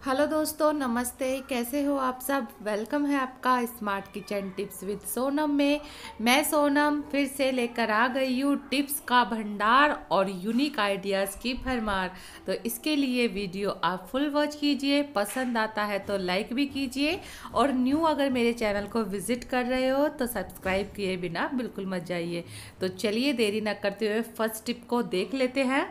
Hello दोस्तों, नमस्ते। कैसे हो आप सब? वेलकम है आपका smart kitchen tips with Sonam में। मैं सोनम फिर से लेकर आ गई हूँ टिप्स का भंडार और यूनिक आइडियाज़ की भरमार। तो इसके लिए वीडियो आप फुल वॉच कीजिए, पसंद आता है तो लाइक भी कीजिए और न्यू अगर मेरे चैनल को विजिट कर रहे हो तो सब्सक्राइब किए बिना बिल्कुल मत जाइए। तो चलिए देरी न करते हुए फर्स्ट टिप को देख लेते हैं।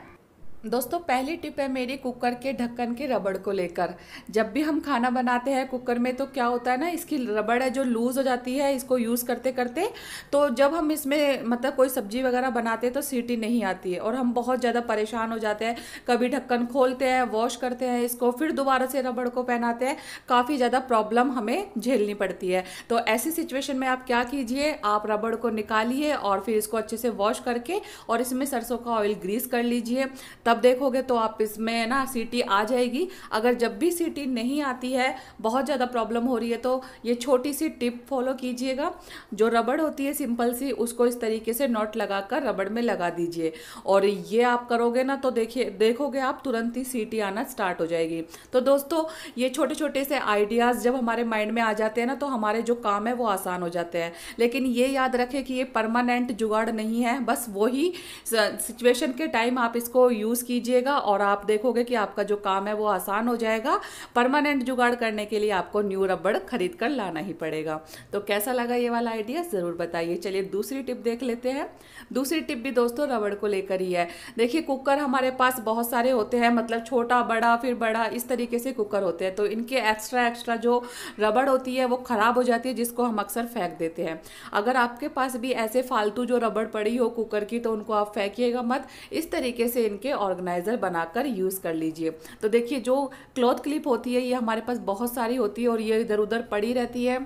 दोस्तों, पहली टिप है मेरी कुकर के ढक्कन के रबड़ को लेकर। जब भी हम खाना बनाते हैं कुकर में तो क्या होता है ना, इसकी रबड़ है जो लूज हो जाती है इसको यूज़ करते करते। तो जब हम इसमें मतलब कोई सब्जी वगैरह बनाते हैं तो सीटी नहीं आती है और हम बहुत ज़्यादा परेशान हो जाते हैं। कभी ढक्कन खोलते हैं, वॉश करते हैं इसको, फिर दोबारा से रबड़ को पहनाते हैं, काफ़ी ज़्यादा प्रॉब्लम हमें झेलनी पड़ती है। तो ऐसी सिचुएशन में आप क्या कीजिए, आप रबड़ को निकालिए और फिर इसको अच्छे से वॉश करके और इसमें सरसों का ऑयल ग्रीस कर लीजिए। तब देखोगे तो आप इसमें ना सीटी आ जाएगी। अगर जब भी सीटी नहीं आती है, बहुत ज़्यादा प्रॉब्लम हो रही है, तो ये छोटी सी टिप फॉलो कीजिएगा। जो रबड़ होती है सिंपल सी, उसको इस तरीके से नॉट लगाकर रबड़ में लगा दीजिए और ये आप करोगे ना तो देखोगे आप तुरंत ही सीटी आना स्टार्ट हो जाएगी। तो दोस्तों, ये छोटे छोटे से आइडियाज़ जब हमारे माइंड में आ जाते हैं ना तो हमारे जो काम है वो आसान हो जाते हैं। लेकिन ये याद रखें कि ये परमानेंट जुगाड़ नहीं है, बस वही सिचुएशन के टाइम आप इसको यूज़ कीजिएगा और आप देखोगे कि आपका जो काम है वो आसान हो जाएगा। परमानेंट जुगाड़ करने के लिए आपको न्यू रबड़ खरीद कर लाना ही पड़ेगा। तो कैसा लगा ये वाला आइडिया ज़रूर बताइए। चलिए दूसरी टिप देख लेते हैं। दूसरी टिप भी दोस्तों रबड़ को लेकर ही है। देखिए, कुकर हमारे पास बहुत सारे होते हैं, मतलब छोटा बड़ा फिर बड़ा, इस तरीके से कुकर होते हैं। तो इनके एक्स्ट्रा एक्स्ट्रा जो रबड़ होती है वो ख़राब हो जाती है, जिसको हम अक्सर फेंक देते हैं। अगर आपके पास भी ऐसे फालतू जो रबड़ पड़ी हो कुकर की तो उनको आप फेंकिएगा मत, इस तरीके से इनके ऑर्गेनाइजर बनाकर यूज़ कर लीजिए। तो देखिए, जो क्लॉथ क्लिप होती है ये हमारे पास बहुत सारी होती है और ये इधर उधर पड़ी रहती है,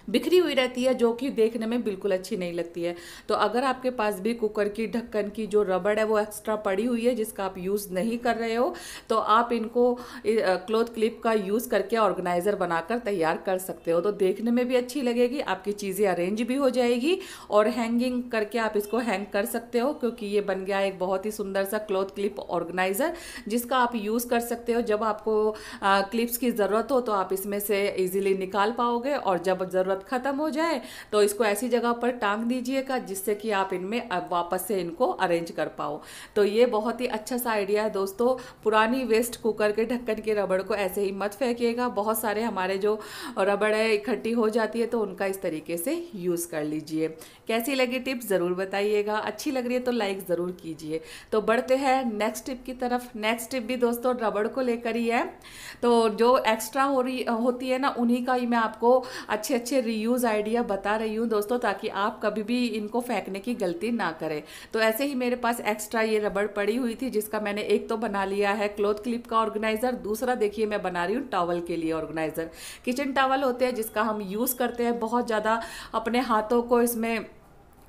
बिखरी हुई रहती है, जो कि देखने में बिल्कुल अच्छी नहीं लगती है। तो अगर आपके पास भी कुकर की ढक्कन की जो रबड़ है वो एक्स्ट्रा पड़ी हुई है जिसका आप यूज़ नहीं कर रहे हो, तो आप इनको क्लॉथ क्लिप का यूज़ करके ऑर्गेनाइजर बनाकर तैयार कर सकते हो। तो देखने में भी अच्छी लगेगी, आपकी चीज़ें अरेंज भी हो जाएगी और हैंगिंग करके आप इसको हैंग कर सकते हो, क्योंकि ये बन गया एक बहुत ही सुंदर सा क्लॉथ क्लिप ऑर्गेनाइजर जिसका आप यूज़ कर सकते हो। जब आपको क्लिप्स की ज़रूरत हो तो आप इसमें से इजीली निकाल पाओगे और जब ज़रूरत ख़त्म हो जाए तो इसको ऐसी जगह पर टांग दीजिएगा जिससे कि आप इनमें अब वापस से इनको अरेंज कर पाओ। तो ये बहुत ही अच्छा सा आइडिया है दोस्तों। पुरानी वेस्ट कुकर के ढक्कन के रबड़ को ऐसे ही मत फेंकिएगा। बहुत सारे हमारे जो रबड़ है इकट्ठी हो जाती है तो उनका इस तरीके से यूज़ कर लीजिए। कैसी लगी टिप्स ज़रूर बताइएगा, अच्छी लग रही है तो लाइक ज़रूर कीजिए। तो बढ़ते हैं नेक्स्ट टिप की तरफ। नेक्स्ट टिप भी दोस्तों रबड़ को लेकर ही है। तो जो एक्स्ट्रा होती है ना, उन्हीं का ही मैं आपको अच्छे अच्छे रीयूज़ आइडिया बता रही हूँ दोस्तों, ताकि आप कभी भी इनको फेंकने की गलती ना करें। तो ऐसे ही मेरे पास एक्स्ट्रा ये रबड़ पड़ी हुई थी जिसका मैंने एक तो बना लिया है क्लॉथ क्लिप का ऑर्गेनाइजर, दूसरा देखिए मैं बना रही हूँ टॉवल के लिए ऑर्गेनाइजर। किचन टॉवल होते हैं जिसका हम यूज़ करते हैं, बहुत ज़्यादा अपने हाथों को इसमें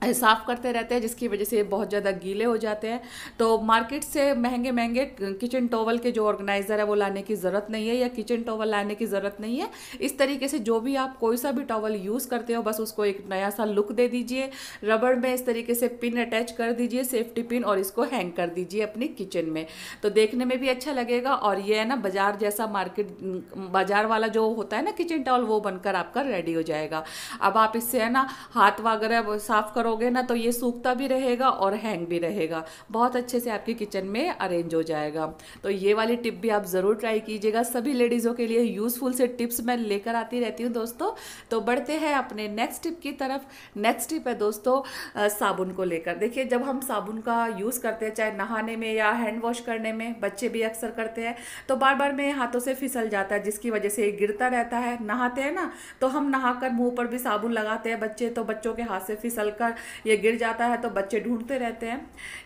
साफ करते रहते हैं जिसकी वजह से ये बहुत ज़्यादा गीले हो जाते हैं। तो मार्केट से महंगे महंगे किचन टॉवल के जो ऑर्गेनाइज़र है वो लाने की ज़रूरत नहीं है, या किचन टॉवल लाने की ज़रूरत नहीं है। इस तरीके से जो भी आप कोई सा भी टॉवल यूज़ करते हो बस उसको एक नया सा लुक दे दीजिए। रबड़ में इस तरीके से पिन अटैच कर दीजिए, सेफ्टी पिन, और इसको हैंग कर दीजिए अपनी किचन में। तो देखने में भी अच्छा लगेगा और ये है ना बाजार जैसा, बाजार वाला जो होता है ना किचन टॉवल, वो बनकर आपका रेडी हो जाएगा। अब आप इससे है ना हाथ वगैरह साफ करोगे ना तो ये सूखता भी रहेगा और हैंग भी रहेगा, बहुत अच्छे से आपकी किचन में अरेंज हो जाएगा। तो ये वाली टिप भी आप ज़रूर ट्राई कीजिएगा। सभी लेडीज़ों के लिए यूज़फुल से टिप्स मैं लेकर आती रहती हूँ दोस्तों। तो बढ़ते हैं अपने नेक्स्ट टिप की तरफ। नेक्स्ट टिप है दोस्तों साबुन को लेकर। देखिए, जब हम साबुन का यूज़ करते हैं चाहे नहाने में या हैंड वॉश करने में, बच्चे भी अक्सर करते हैं, तो बार बार में हाथों से फिसल जाता है जिसकी वजह से गिरता रहता है। नहाते हैं ना तो हम नहाकर मुंह पर भी साबुन लगाते हैं बच्चे, तो बच्चों के हाथ से फिसल कर ये गिर जाता है तो बच्चे ढूंढते रहते हैं।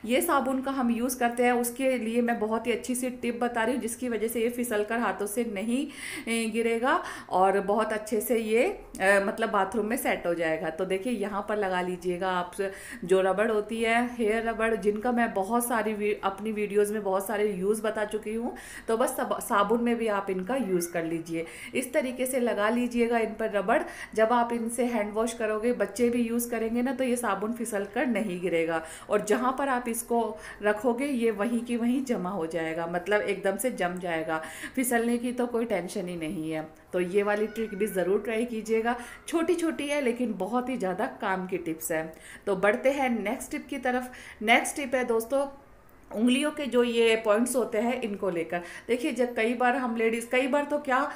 ये साबुन का हम यूज़ करते हैं, उसके लिए मैं बहुत ही अच्छी सी टिप बता रही हूँ जिसकी वजह से ये फिसल कर हाथों से नहीं गिरेगा और बहुत अच्छे से ये मतलब बाथरूम में सेट हो जाएगा। तो देखिए, यहाँ पर लगा लीजिएगा आप जो रबड़ होती है, हेयर रबड़, जिनका मैं बहुत सारी अपनी वीडियोज़ में बहुत सारे यूज़ बता चुकी हूँ। तो बस साबुन में भी आप इनका यूज़ कर लीजिए। इस तरीके से लगा लीजिएगा इन पर रबड़। जब आप इनसे हैंड वॉश करोगे, बच्चे भी यूज़ करेंगे ना, तो ये साबुन फिसल कर नहीं गिरेगा, और जहाँ पर आप इसको रखोगे ये वहीं की वहीं जमा हो जाएगा, मतलब एकदम से जम जाएगा। फिसलने की तो कोई टेंशन ही नहीं है। तो ये वाली ट्रिक भी ज़रूर ट्राई कीजिएगा। छोटी छोटी है लेकिन बहुत ही ज़्यादा काम की टिप्स है। तो बढ़ते हैं नेक्स्ट टिप की तरफ। नेक्स्ट टिप है दोस्तों, उंगलियों के जो ये पॉइंट्स होते हैं इनको लेकर। देखिए, जब कई बार हम लेडीज़, कई बार तो क्या,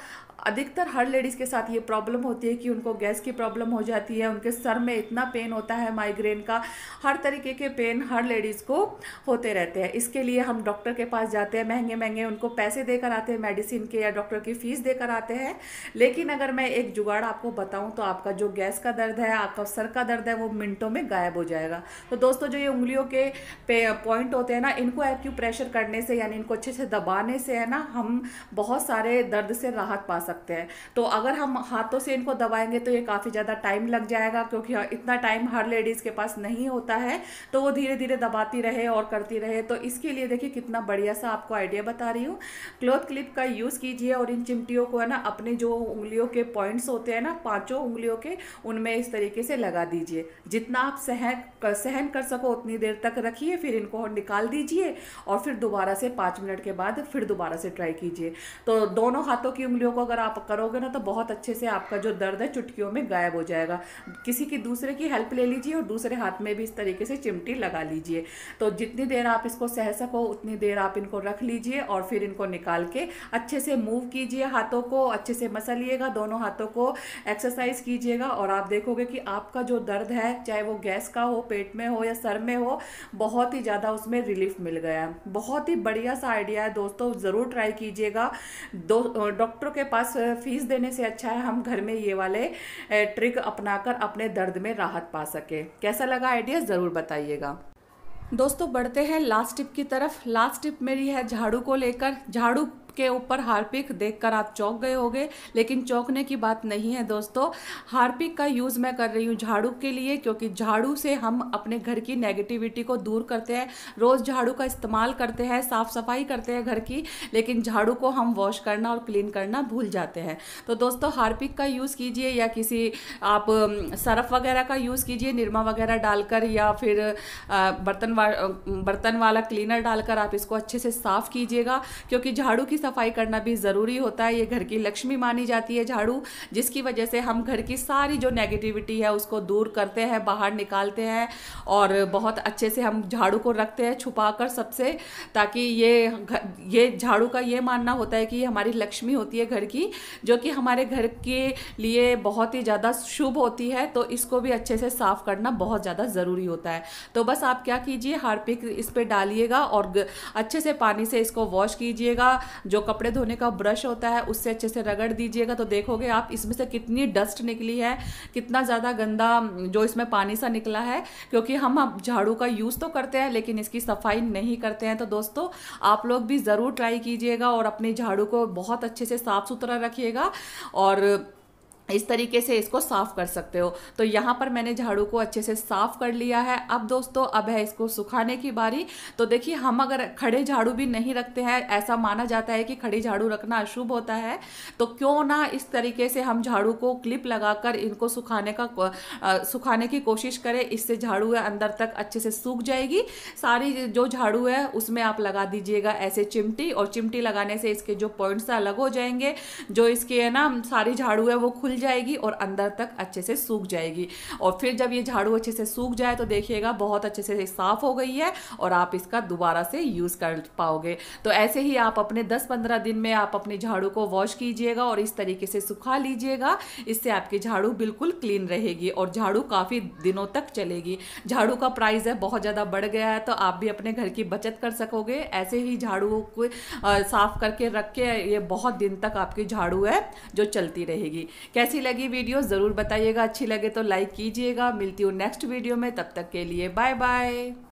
अधिकतर हर लेडीज़ के साथ ये प्रॉब्लम होती है कि उनको गैस की प्रॉब्लम हो जाती है, उनके सर में इतना पेन होता है, माइग्रेन का, हर तरीके के पेन हर लेडीज़ को होते रहते हैं। इसके लिए हम डॉक्टर के पास जाते हैं, महंगे महंगे उनको पैसे देकर आते हैं मेडिसिन के, या डॉक्टर की फ़ीस देकर आते हैं। लेकिन अगर मैं एक जुगाड़ आपको बताऊं तो आपका जो गैस का दर्द है, आपका सर का दर्द है, वो मिनटों में गायब हो जाएगा। तो दोस्तों, जो ये उंगलियों के पॉइंट होते हैं ना, इनको एक्यूप्रेशर करने से, यानी इनको अच्छे से दबाने से है ना, हम बहुत सारे दर्द से राहत पा सकते हैं। तो अगर हम हाथों से इनको दबाएंगे तो ये काफ़ी ज़्यादा टाइम लग जाएगा, क्योंकि इतना टाइम हर लेडीज़ के पास नहीं होता है। तो वो धीरे धीरे दबाती रहे और करती रहे। तो इसके लिए देखिए कितना बढ़िया सा आपको आइडिया बता रही हूँ। क्लॉथ क्लिप का यूज़ कीजिए और इन चिमटियों को है ना, अपने जो उंगलियों के पॉइंट्स होते हैं ना, 5 उंगलियों के, उनमें इस तरीके से लगा दीजिए। जितना आप सहन कर सको उतनी देर तक रखिए, फिर इनको निकाल दीजिए और फिर दोबारा से 5 मिनट के बाद फिर दोबारा से ट्राई कीजिए। तो दोनों हाथों की उंगलियों को अगर आप करोगे ना, तो बहुत अच्छे से आपका जो दर्द है चुटकियों में गायब हो जाएगा। किसी की दूसरे की हेल्प ले लीजिए और दूसरे हाथ में भी इस तरीके से चिमटी लगा लीजिए। तो जितनी देर आप इसको सह सको उतनी देर आप इनको रख लीजिए और फिर इनको निकाल के अच्छे से मूव कीजिए, हाथों को अच्छे से मसलिएगा, दोनों हाथों को एक्सरसाइज कीजिएगा, और आप देखोगे कि आपका जो दर्द है, चाहे वो गैस का हो, पेट में हो या सर में हो, बहुत ही ज़्यादा उसमें रिलीफ मिल गया। बहुत ही बढ़िया सा आइडिया है दोस्तों, ज़रूर ट्राई कीजिएगा। डॉक्टर के पास फीस देने से अच्छा है हम घर में ये वाले ट्रिक अपनाकर अपने दर्द में राहत पा सके। कैसा लगा आइडिया, ज़रूर बताइएगा। दोस्तों, बढ़ते हैं लास्ट टिप की तरफ। लास्ट टिप मेरी है झाड़ू को लेकर। झाड़ू के ऊपर हार्पिक देखकर आप चौंक गए होंगे, लेकिन चौंकने की बात नहीं है दोस्तों। हार्पिक का यूज़ मैं कर रही हूँ झाड़ू के लिए, क्योंकि झाड़ू से हम अपने घर की नेगेटिविटी को दूर करते हैं। रोज़ झाड़ू का इस्तेमाल करते हैं, साफ़ सफाई करते हैं घर की, लेकिन झाड़ू को हम वॉश करना और क्लीन करना भूल जाते हैं। तो दोस्तों, हार्पिक का यूज़ कीजिए, या किसी आप सरफ वगैरह का यूज़ कीजिए, निरमा वगैरह डालकर, या फिर बर्तन वाला क्लीनर डालकर आप इसको अच्छे से साफ़ कीजिएगा, क्योंकि झाड़ू की सफाई करना भी ज़रूरी होता है। ये घर की लक्ष्मी मानी जाती है झाड़ू, जिसकी वजह से हम घर की सारी जो नेगेटिविटी है उसको दूर करते हैं, बाहर निकालते हैं, और बहुत अच्छे से हम झाड़ू को रखते हैं छुपाकर सबसे, ताकि ये झाड़ू का ये मानना होता है कि ये हमारी लक्ष्मी होती है घर की, जो कि हमारे घर के लिए बहुत ही ज़्यादा शुभ होती है। तो इसको भी अच्छे से साफ़ करना बहुत ज़्यादा ज़रूरी होता है। तो बस आप क्या कीजिए, हार्पिक इस पर डालिएगा और अच्छे से पानी से इसको वॉश कीजिएगा। जो कपड़े धोने का ब्रश होता है उससे अच्छे से रगड़ दीजिएगा, तो देखोगे आप इसमें से कितनी डस्ट निकली है, कितना ज़्यादा गंदा जो इसमें पानी सा निकला है। क्योंकि हम अब झाड़ू का यूज़ तो करते हैं लेकिन इसकी सफाई नहीं करते हैं। तो दोस्तों, आप लोग भी ज़रूर ट्राई कीजिएगा और अपने झाड़ू को बहुत अच्छे से साफ़ सुथरा रखिएगा, और इस तरीके से इसको साफ कर सकते हो। तो यहाँ पर मैंने झाड़ू को अच्छे से साफ कर लिया है। अब दोस्तों, अब है इसको सुखाने की बारी। तो देखिए, हम अगर खड़े झाड़ू भी नहीं रखते हैं, ऐसा माना जाता है कि खड़ी झाड़ू रखना अशुभ होता है, तो क्यों ना इस तरीके से हम झाड़ू को क्लिप लगाकर इनको सुखाने की कोशिश करें। इससे झाड़ू है अंदर तक अच्छे से सूख जाएगी। सारी जो झाड़ू है उसमें आप लगा दीजिएगा ऐसे चिमटी, और चिमटी लगाने से इसके जो पॉइंट्स अलग हो जाएंगे, जो इसके है ना सारी झाड़ू है वो खुल जाएगी और अंदर तक अच्छे से सूख जाएगी। और फिर जब ये झाड़ू अच्छे से सूख जाए तो देखिएगा बहुत अच्छे से साफ हो गई है और आप इसका दोबारा से यूज कर पाओगे। तो ऐसे ही आप अपने 10-15 दिन में आप अपनी झाड़ू को वॉश कीजिएगा और इस तरीके से सुखा लीजिएगा। इससे आपकी झाड़ू बिल्कुल क्लीन रहेगी और झाड़ू काफी दिनों तक चलेगी। झाड़ू का प्राइस है बहुत ज्यादा बढ़ गया है, तो आप भी अपने घर की बचत कर सकोगे। ऐसे ही झाड़ू को साफ करके रख के ये बहुत दिन तक आपकी झाड़ू है जो चलती रहेगी। कैसी लगी वीडियो जरूर बताइएगा। अच्छी लगे तो लाइक कीजिएगा। मिलती हूँ नेक्स्ट वीडियो में, तब तक के लिए बाय बाय।